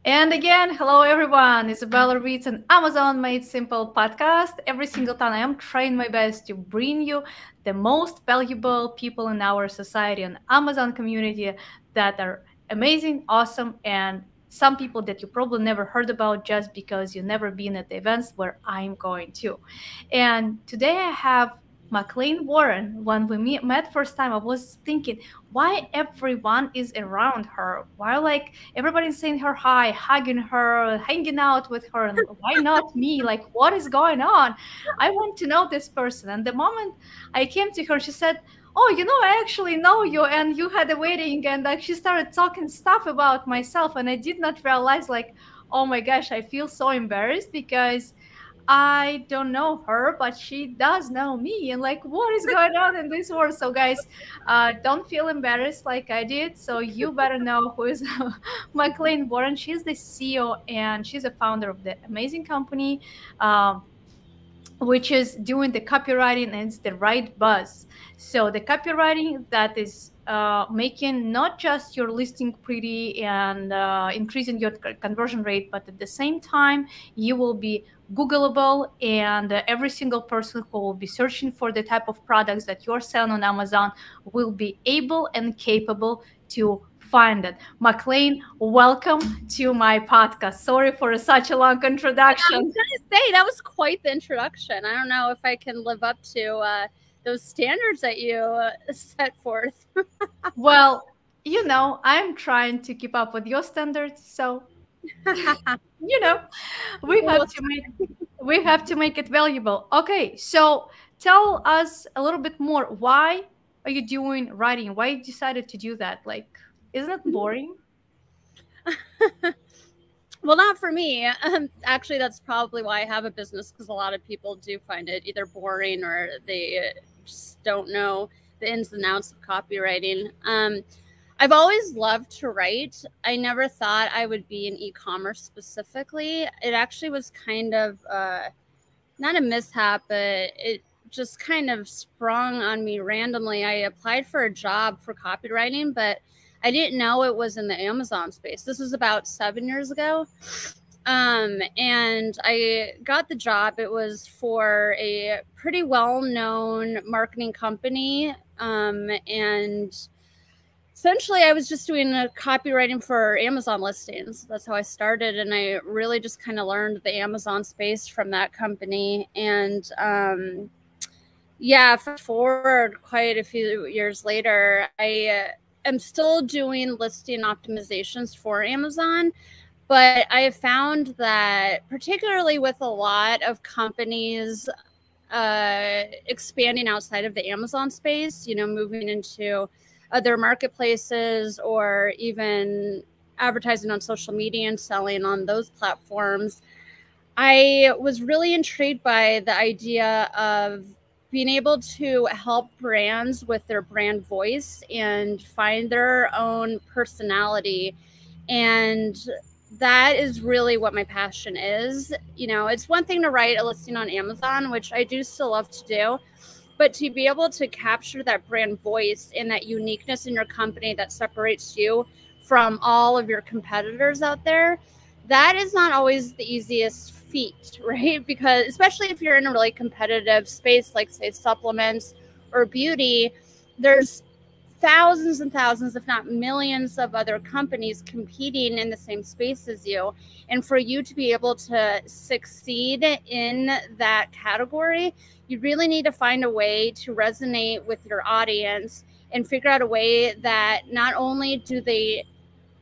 And again, hello everyone. Izabella Ritz and Amazon Made Simple podcast. Every single time I am trying my best to bring you the most valuable people in our society and Amazon community that are amazing, awesome, and some people that you probably never heard about just because you've never been at the events where I'm going to. And today I have McLean Warren. When we met first time, I was thinking why everyone is around her. Why everybody's saying her hi, hugging her, hanging out with her, and why not me? Like, what is going on? I want to know this person. And the moment I came to her, she said, "Oh, I actually know you, and you had a wedding." And like, she started talking stuff about myself, and I did not realize, like, oh my gosh, I feel so embarrassed because I don't know her, but she does know me. And like, what is going on in this world? So, guys, don't feel embarrassed like I did. So, you better know who is McLean Warren. She's the CEO and she's a founder of the amazing company. Which is doing the copywriting and it's the right buzz. So the copywriting that is making not just your listing pretty and increasing your conversion rate, but at the same time, you will be Googleable, and every single person who will be searching for the type of products that you're selling on Amazon will be able and capable to find it. McLean, welcome to my podcast. Sorry for such a long introduction. I was going to say, that was quite the introduction. I don't know if I can live up to those standards that you set forth. Well, I'm trying to keep up with your standards, so you know, we have to make it valuable. Okay, so tell us a little bit more. Why are you doing writing? Why you decided to do that? Like, isn't it boring? Well, not for me. Actually, that's probably why I have a business, because a lot of people do find it either boring or they just don't know the ins and outs of copywriting. I've always loved to write. I never thought I would be in e-commerce specifically. It actually was kind of not a mishap, but it just kind of sprung on me randomly. I applied for a job for copywriting, but I didn't know it was in the Amazon space. This was about 7 years ago. And I got the job. It was for a pretty well-known marketing company. And essentially I was just doing a copywriting for Amazon listings. That's how I started. And I really just kind of learned the Amazon space from that company. And, yeah, fast forward quite a few years later, I am still doing listing optimizations for Amazon, but I have found that particularly with a lot of companies expanding outside of the Amazon space, moving into other marketplaces or even advertising on social media and selling on those platforms, I was really intrigued by the idea of being able to help brands with their brand voice and find their own personality. And that is really what my passion is. It's one thing to write a listing on Amazon, which I do still love to do, but to be able to capture that brand voice and that uniqueness in your company that separates you from all of your competitors out there, that is not always the easiest feat, right? Because especially if you're in a really competitive space, like say supplements or beauty, there's thousands and thousands, if not millions of other companies competing in the same space as you. And for you to be able to succeed in that category, you really need to find a way to resonate with your audience and figure out a way that not only do they,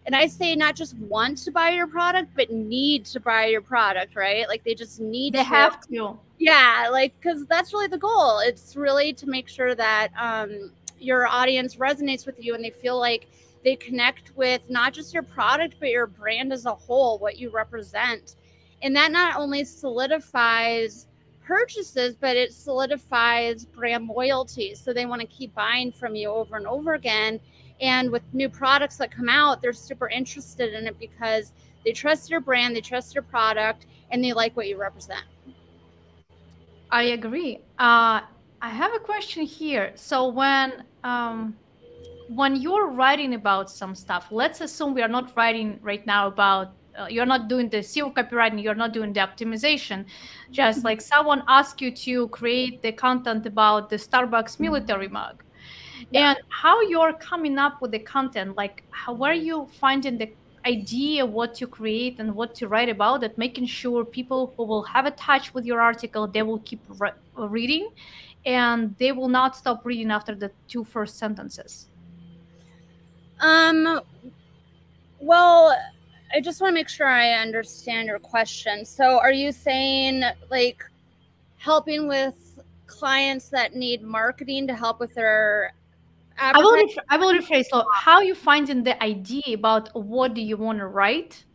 and I say not just want to buy your product, but need to buy your product, right? Like they just need They to. have to. Yeah, like, because that's really the goal. It's really to make sure that your audience resonates with you and they feel like they connect with not just your product, but your brand as a whole, what you represent. And that not only solidifies purchases, but it solidifies brand loyalty. So they want to keep buying from you over and over again. And with new products that come out, they're super interested in it because they trust your brand, they trust your product, and they like what you represent. I agree. I have a question here. So when you're writing about some stuff, let's assume we are not writing right now about you're not doing the SEO copywriting, you're not doing the optimization. Just like someone asks you to create the content about the Starbucks military mug, Yeah. and how you're coming up with the content, like how where you finding the idea what to create and what to write about it, making sure people who will have a touch with your article, they will keep reading, and they will not stop reading after the two first sentences. Well, I just want to make sure I understand your question. So are you saying like helping with clients that need marketing to help with their advertising? I will rephrase. So how you finding the idea about what do you want to write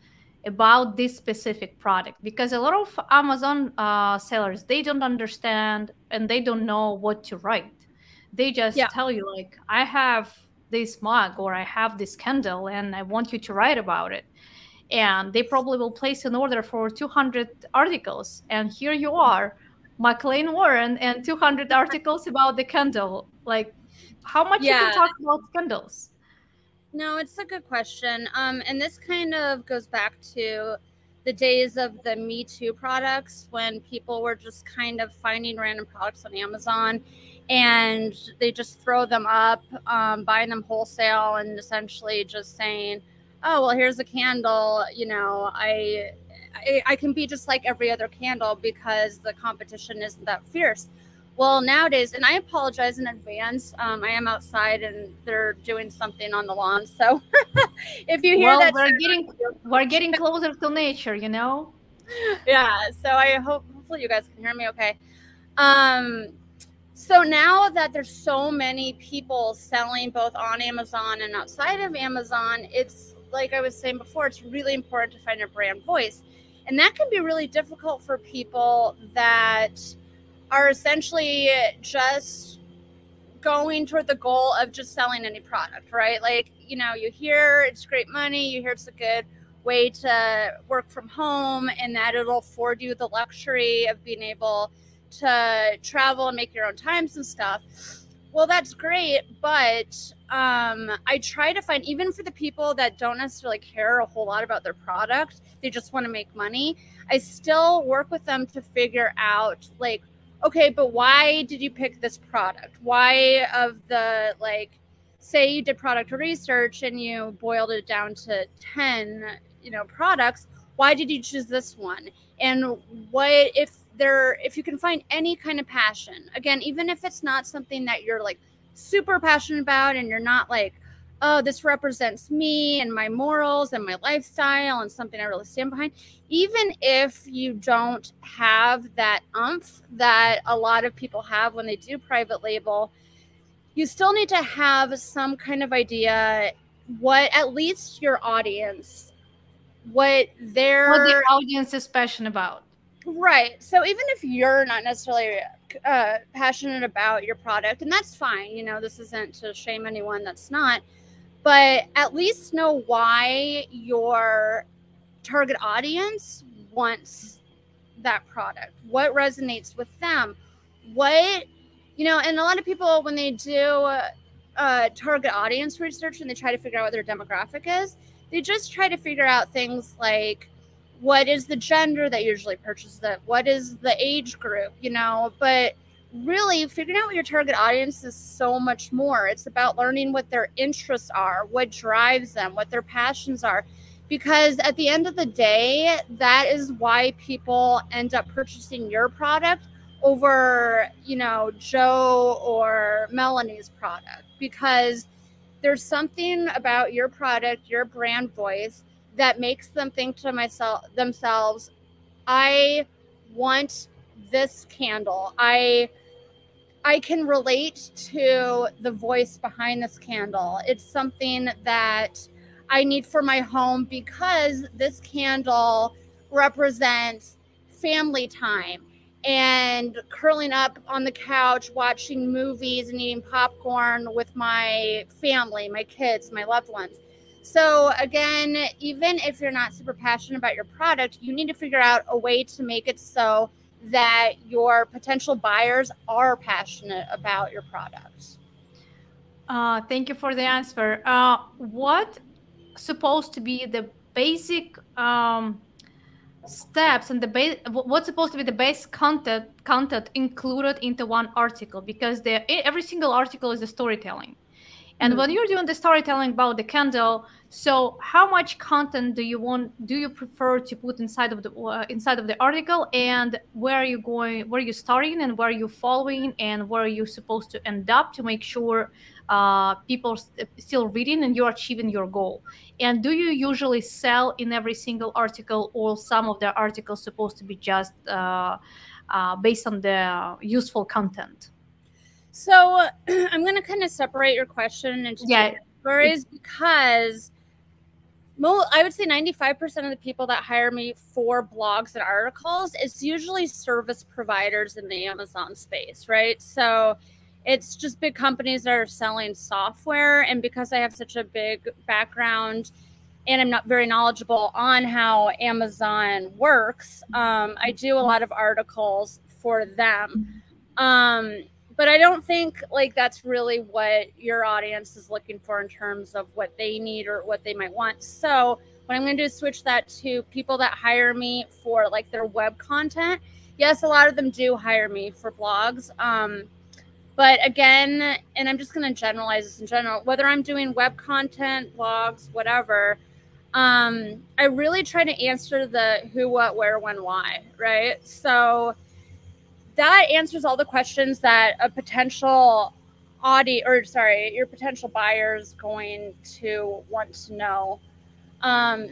about this specific product? Because a lot of Amazon sellers, they don't understand and they don't know what to write. They just Yeah. tell you like, I have this mug or I have this candle and I want you to write about it. And they probably will place an order for 200 articles. And here you are, McLean Warren, and 200 articles about the candle. Like, how much you can Yeah. talk about candles? No, it's a good question. And this kind of goes back to the days of the Me Too products when people were just kind of finding random products on Amazon and they just throw them up, buying them wholesale and essentially just saying, oh, well, here's a candle. You know, I can be just like every other candle because the competition isn't that fierce. Well, nowadays, and I apologize in advance. I am outside and they're doing something on the lawn. So if you hear Well, that, we're getting closer to nature, you know? yeah. So hopefully you guys can hear me okay. So now that there's so many people selling both on Amazon and outside of Amazon, it's like I was saying before, it's really important to find your brand voice. And that can be really difficult for people that are essentially just going toward the goal of just selling any product, right? Like, you know, you hear it's great money, you hear it's a good way to work from home and that it'll afford you the luxury of being able to travel and make your own times and stuff. Well, that's great, but I try to find, even for the people that don't necessarily care a whole lot about their product, they just want to make money, I still work with them to figure out like, okay, but why did you pick this product? Why of the, like, say you did product research and you boiled it down to 10, you know, products, why did you choose this one? And what if you can find any kind of passion, again, even if it's not something that you're like super passionate about and you're not like, oh, this represents me and my morals and my lifestyle and something I really stand behind. Even if you don't have that oomph that a lot of people have when they do private label, you still need to have some kind of idea what at least your audience, what the audience is passionate about. Right. So even if you're not necessarily passionate about your product, and that's fine, you know, this isn't to shame anyone that's not, but at least know why your target audience wants that product, what resonates with them, what, you know, and a lot of people, when they do target audience research and they try to figure out what their demographic is, they just try to figure out things like, what is the gender that usually purchases it? What is the age group, you know? But really figuring out what your target audience is so much more. It's about learning what their interests are, what drives them, what their passions are. Because at the end of the day, that is why people end up purchasing your product over, you know, Joe or Melanie's product. Because there's something about your product, your brand voice, that makes them think to themselves, I want this candle. I can relate to the voice behind this candle. It's something that I need for my home because this candle represents family time and curling up on the couch, watching movies and eating popcorn with my family, my kids, my loved ones. So again, even if you're not super passionate about your product, you need to figure out a way to make it so that your potential buyers are passionate about your product. Thank you for the answer. What supposed to be the basic steps and what's supposed to be the base content included into one article, because every single article is a storytelling. And when you're doing the storytelling about the candle, so how much content do you prefer to put inside of the article, and where are you going, where are you starting, and where are you following, and where are you supposed to end up to make sure people still reading and you're achieving your goal? And do you usually sell in every single article, or some of the articles supposed to be just based on the useful content? So I'm going to kind of separate your question into two categories, because I would say 95% of the people that hire me for blogs and articles, it's usually service providers in the Amazon space, right? So it's just big companies that are selling software. And because I have such a big background and I'm not very knowledgeable on how Amazon works, I do a lot of articles for them. But I don't think like that's really what your audience is looking for in terms of what they need or what they might want. So what I'm going to do is switch that to people that hire me for like their web content. Yes, a lot of them do hire me for blogs. But again, and I'm just going to generalize this in general, whether I'm doing web content, blogs, whatever, I really try to answer the who, what, where, when, why, right? So that answers all the questions that a potential your potential buyer is going to want to know.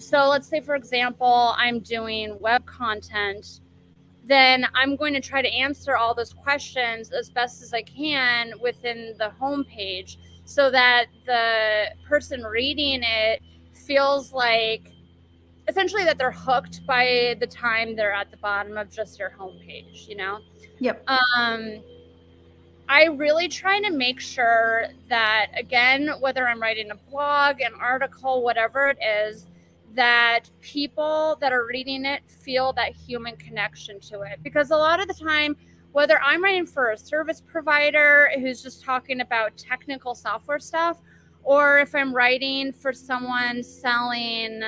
So let's say, for example, I'm doing web content, then I'm going to try to answer all those questions as best as I can within the homepage, so that the person reading it feels like essentially that they're hooked by the time they're at the bottom of just your homepage, you know? Yep. I really try to make sure that, again, whether I'm writing a blog, an article, whatever it is, that people that are reading it feel that human connection to it. Because a lot of the time, whether I'm writing for a service provider who's just talking about technical software stuff, or if I'm writing for someone selling,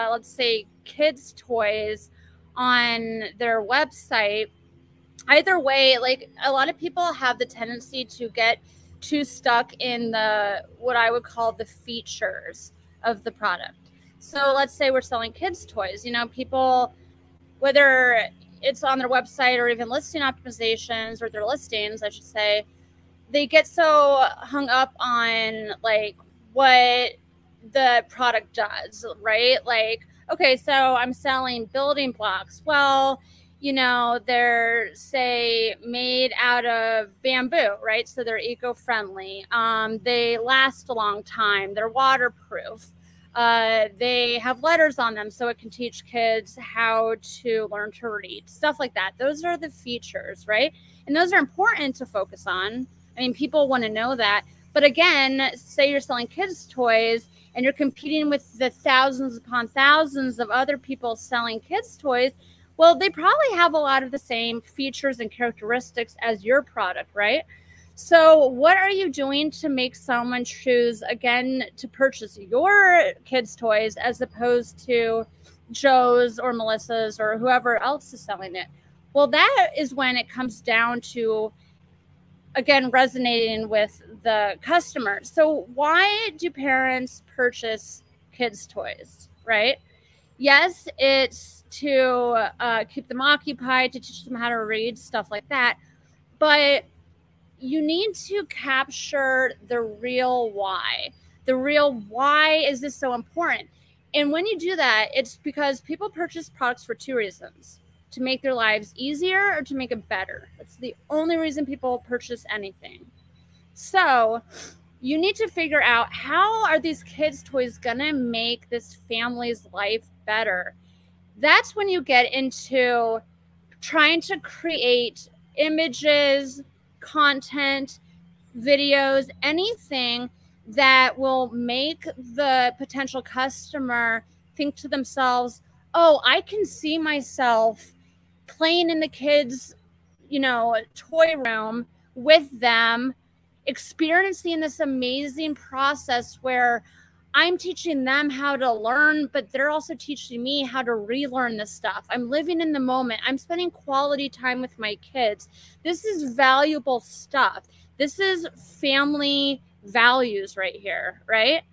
let's say, kids' toys on their website, either way, like a lot of people have the tendency to get too stuck in what I would call the features of the product. So let's say we're selling kids' toys, people, whether it's on their website or even listing optimizations or their listings, I should say, they get so hung up on like what the product does, right? Like, okay, so I'm selling building blocks. Well, they're, say, made out of bamboo, right? So they're eco-friendly. They last a long time. They're waterproof. They have letters on them, so it can teach kids how to learn to read, stuff like that. Those are the features, right? And those are important to focus on. I mean, people want to know that. But again, say you're selling kids' toys and you're competing with the thousands upon thousands of other people selling kids' toys. Well, they probably have a lot of the same features and characteristics as your product, right? So what are you doing to make someone choose, again, to purchase your kids' toys as opposed to Joe's or Melissa's or whoever else is selling it? Well, that is when it comes down to, again, resonating with the customer. So why do parents purchase kids' toys, right? Yes, it's to keep them occupied, to teach them how to read, stuff like that. But you need to capture the real why. The real why is this so important? And when you do that, it's because people purchase products for two reasons: to make their lives easier or to make it better. That's the only reason people purchase anything. So you need to figure out, how are these kids' toys gonna make this family's life better? That's when you get into trying to create images, content, videos, anything that will make the potential customer think to themselves, oh, I can see myself playing in the kids', toy room with them, experiencing this amazing process where I'm teaching them how to learn, but they're also teaching me how to relearn this stuff. I'm living in the moment. I'm spending quality time with my kids. This is valuable stuff. This is family values right here, right?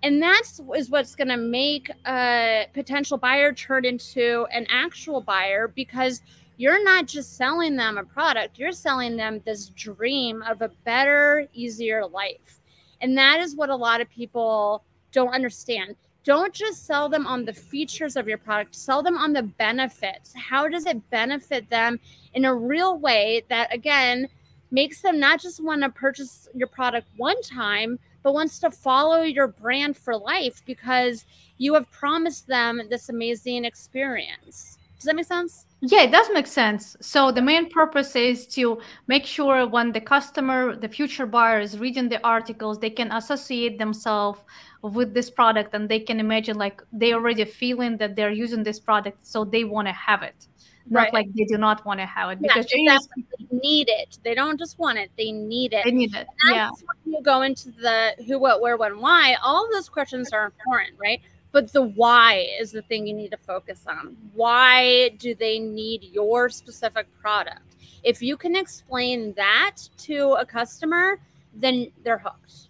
And that's what's going to make a potential buyer turn into an actual buyer, because you're not just selling them a product, you're selling them this dream of a better, easier life. And that is what a lot of people don't understand. Don't just sell them on the features of your product, sell them on the benefits. How does it benefit them in a real way that, again, makes them not just want to purchase your product one time, but wants to follow your brand for life because you have promised them this amazing experience. Does that make sense? Yeah, it does make sense. So the main purpose is to make sure when the customer, the future buyer is reading the articles, they can associate themselves with this product, and they can imagine like they already feeling that they're using this product, so they want to have it. Not Right. like they do not want to have it, Yeah, because exactly. They need it. They don't just want it, they need it. they need it. And Yeah. that's when you go into the who, what, where, when, why. All of those questions are important, right? But the why is the thing you need to focus on. Why do they need your specific product? If you can explain that to a customer, then they're hooked.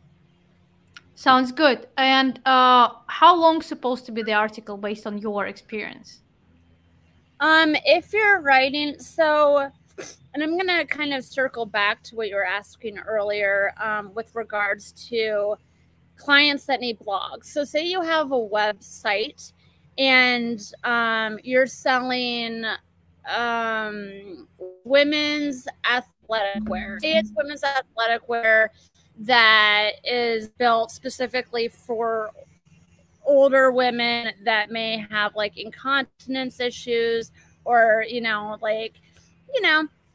Sounds good. And how long supposed to be the article based on your experience? If you're writing, so, and I'm going to kind of circle back to what you were asking earlier with regards to clients that need blogs. So say you have a website and you're selling women's athletic wear. Say it's women's athletic wear that is built specifically for older women that may have like incontinence issues, or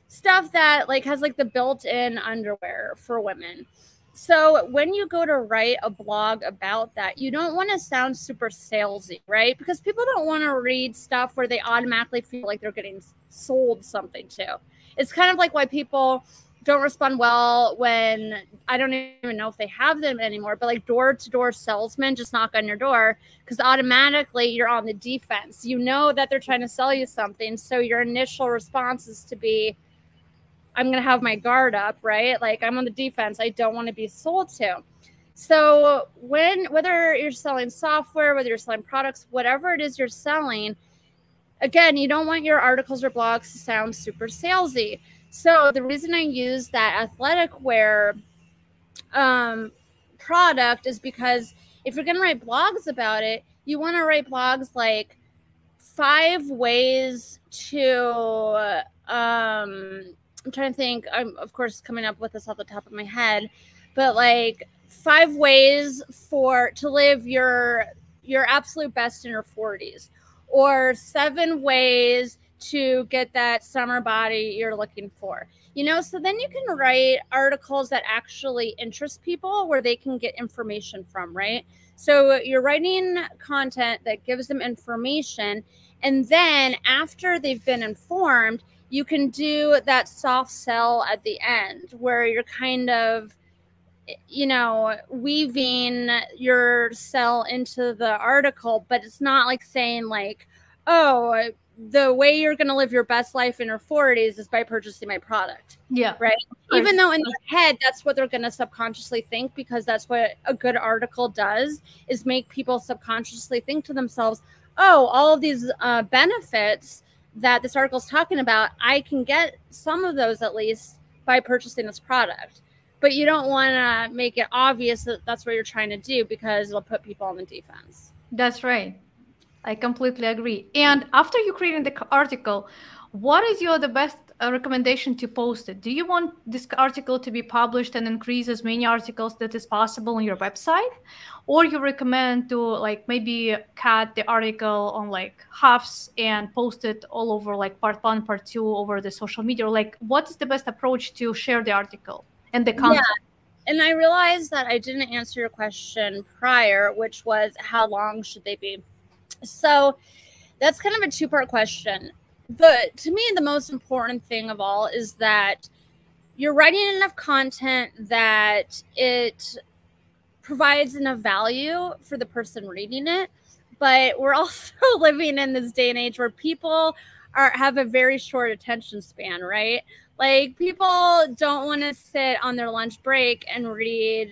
stuff that like has like the built-in underwear for women. So when you go to write a blog about that, you don't want to sound super salesy, right? Because people don't want to read stuff where they automatically feel like they're getting sold something to. It's kind of like why people don't respond well when, I don't even know if they have them anymore, but like door-to-door salesmen just knock on your door, because automatically you're on the defense. You know that they're trying to sell you something. So your initial response is to be, I'm going to have my guard up, right? Like I'm on the defense. I don't want to be sold to. So whether you're selling software, whether you're selling products, whatever it is you're selling, again, you don't want your articles or blogs to sound super salesy. So the reason I use that athletic wear product is because if you're going to write blogs about it, you want to write blogs like 5 ways to, I'm trying to think, I'm of course coming up with this off the top of my head, but like 5 ways to live your absolute best in your 40s, or 7 ways to get that summer body you're looking for. So then you can write articles that actually interest people, where they can get information from, right? So you're writing content that gives them information, and then after they've been informed, you can do that soft sell at the end, where you're kind of, weaving your sell into the article, but it's not like saying like, oh, the way you're going to live your best life in your 40s is by purchasing my product. Yeah. Right. Even though in their head, that's what they're going to subconsciously think, because that's what a good article does, is make people subconsciously think to themselves, oh, all of these benefits that this article is talking about, I can get some of those at least by purchasing this product. But you don't want to make it obvious that that's what you're trying to do, because it'll put people on the defense. That's right. I completely agree. And after you created the article, what is the best recommendation to post it? Do you want this article to be published and increase as many articles that is possible on your website? Or you recommend to like maybe cut the article on like halves and post it all over like part 1, part 2 over the social media? Like what is the best approach to share the article and the content? Yeah. And I realized that I didn't answer your question prior, which was how long should they be? So that's kind of a 2-part question. But to me, the most important thing of all is that you're writing enough content that it provides enough value for the person reading it. But we're also living in this day and age where people have a very short attention span, right? Like, people don't want to sit on their lunch break and read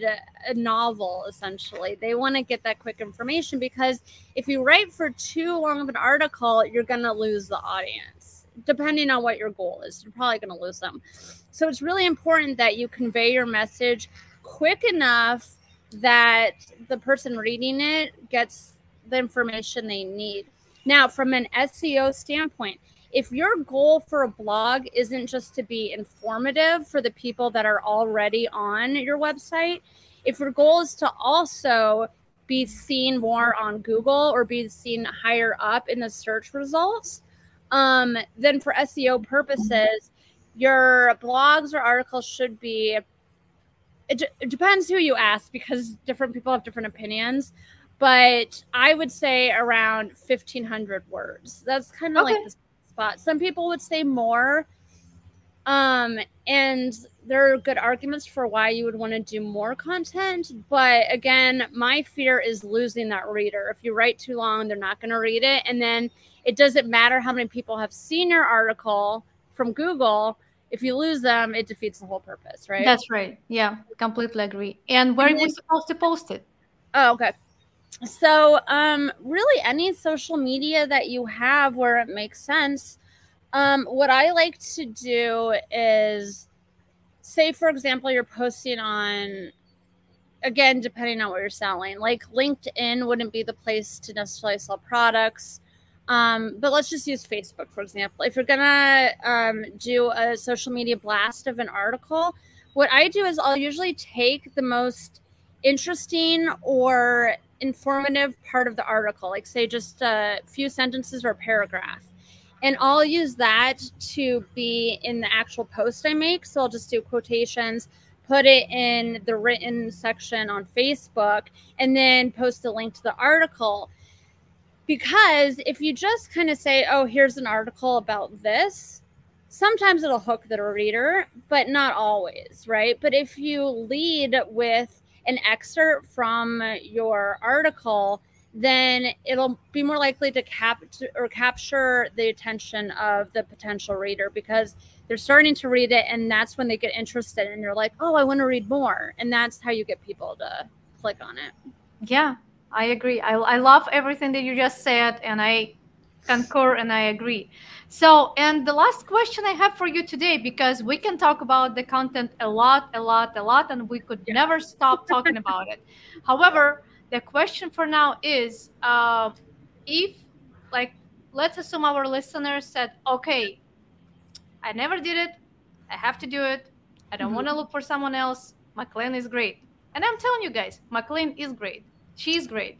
a novel, essentially. They want to get that quick information, because if you write for too long of an article, you're going to lose the audience. Depending on what your goal is, you're probably going to lose them. So it's really important that you convey your message quick enough that the person reading it gets the information they need. Now, from an SEO standpoint, if your goal for a blog isn't just to be informative for the people that are already on your website, if your goal is to also be seen more on Google or be seen higher up in the search results, then for SEO purposes, your blogs or articles should be, it depends who you ask, because different people have different opinions, but I would say around 1,500 words. That's kind of like the spot. Some people would say more, and there are good arguments for why you would want to do more content. But again, my fear is losing that reader. If you write too long, they're not going to read it. And then it doesn't matter how many people have seen your article from Google. If you lose them, it defeats the whole purpose, right? That's right. Yeah, completely agree. And where are we supposed to post it? Oh, okay. So really any social media that you have where it makes sense. What I like to do is, say, for example, you're posting on, again, depending on what you're selling, like LinkedIn wouldn't be the place to necessarily sell products. But let's just use Facebook, for example. If you're going to do a social media blast of an article, what I do is I'll usually take the most interesting or informative part of the article, like say just a few sentences or a paragraph, and I'll use that to be in the actual post I make. So I'll just do quotations, put it in the written section on Facebook, and then post a link to the article. Because if you just kind of say, oh, here's an article about this, sometimes it'll hook the reader, but not always, right? But if you lead with an excerpt from your article, then it'll be more likely to capture the attention of the potential reader, because they're starting to read it, and that's when they get interested, and you're like, oh, I want to read more. And that's how you get people to click on it. Yeah, I agree. I love everything that you just said, and I concur and I agree. So, and the last question I have for you today, because we can talk about the content a lot, and we could never stop talking about it. However, the question for now is, if, like, let's assume our listeners said, okay, I never did it, I have to do it, I don't want to look for someone else, McClain is great. And I'm telling you guys, McClain is great. She's great.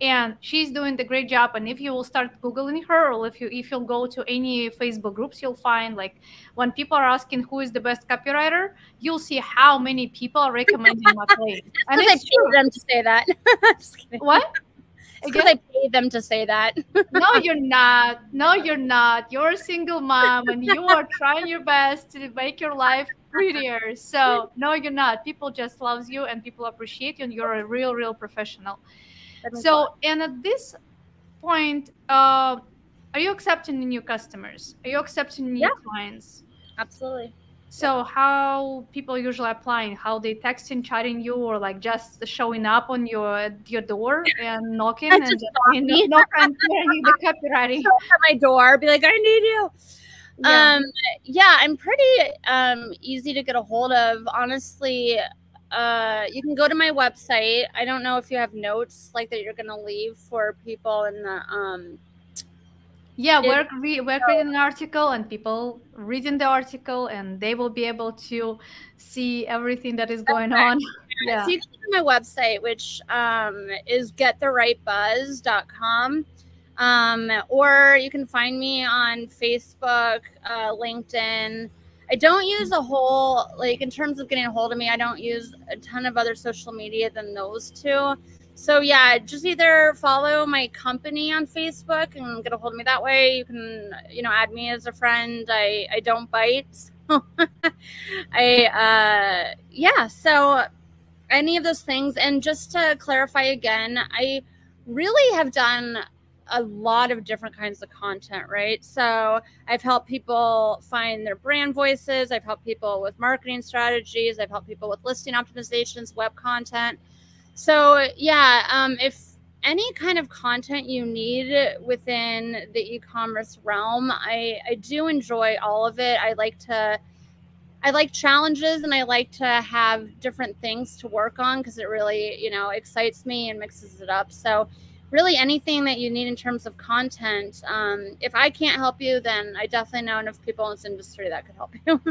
And she's doing the great job. And if you will start Googling her, or if you'll go to any Facebook groups, you'll find, like, when people are asking who is the best copywriter, you'll see how many people are recommending McClain. And I paid them to say that. Just kidding. What? Because I paid them to say that. No, you're not. No, you're not. You're a single mom, and you are trying your best to make your life prettier. So no, you're not. People just loves you, and people appreciate you, and you're a real professional. So, and at this point, are you accepting new customers? Are you accepting new clients? Absolutely. So how people usually applying? How they texting, chatting you, or like just showing up on your door and knocking and just knock and hearing the copywriting? Show up at my door, be like, I need you. Yeah, I'm pretty easy to get a hold of. Honestly, you can go to my website. I don't know if you have notes like that you're gonna leave for people in the we're creating an article, and people reading the article, and they will be able to see everything that is going on. Yeah. So you can go to my website, which is gettherightbuzz.com. Or you can find me on Facebook, LinkedIn. I don't use a whole, like, in terms of getting a hold of me, I don't use a ton of other social media than those two. So yeah, just either follow my company on Facebook and get a hold of me that way. You can, add me as a friend. I don't bite. So any of those things. And just to clarify again, I really have done a lot of different kinds of content, right? So I've helped people find their brand voices. I've helped people with marketing strategies. I've helped people with listing optimizations, web content. So yeah, if any kind of content you need within the e-commerce realm, I do enjoy all of it. I like challenges, and I like to have different things to work on because it really, excites me and mixes it up. So really anything that you need in terms of content, if I can't help you, then I definitely know enough people in this industry that could help you.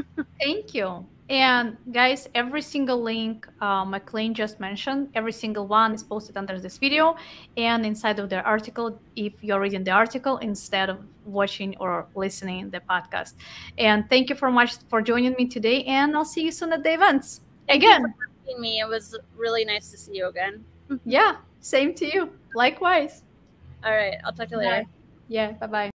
Thank you. And guys, every single link McClain just mentioned, every single one is posted under this video and inside of the article if you're reading the article instead of watching or listening the podcast. And thank you very much for joining me today, and I'll see you soon at the events. Thank Again. you for having me. It was really nice to see you again. Yeah, same to you. Likewise. All right. I'll talk to you later. Bye. Yeah, bye-bye.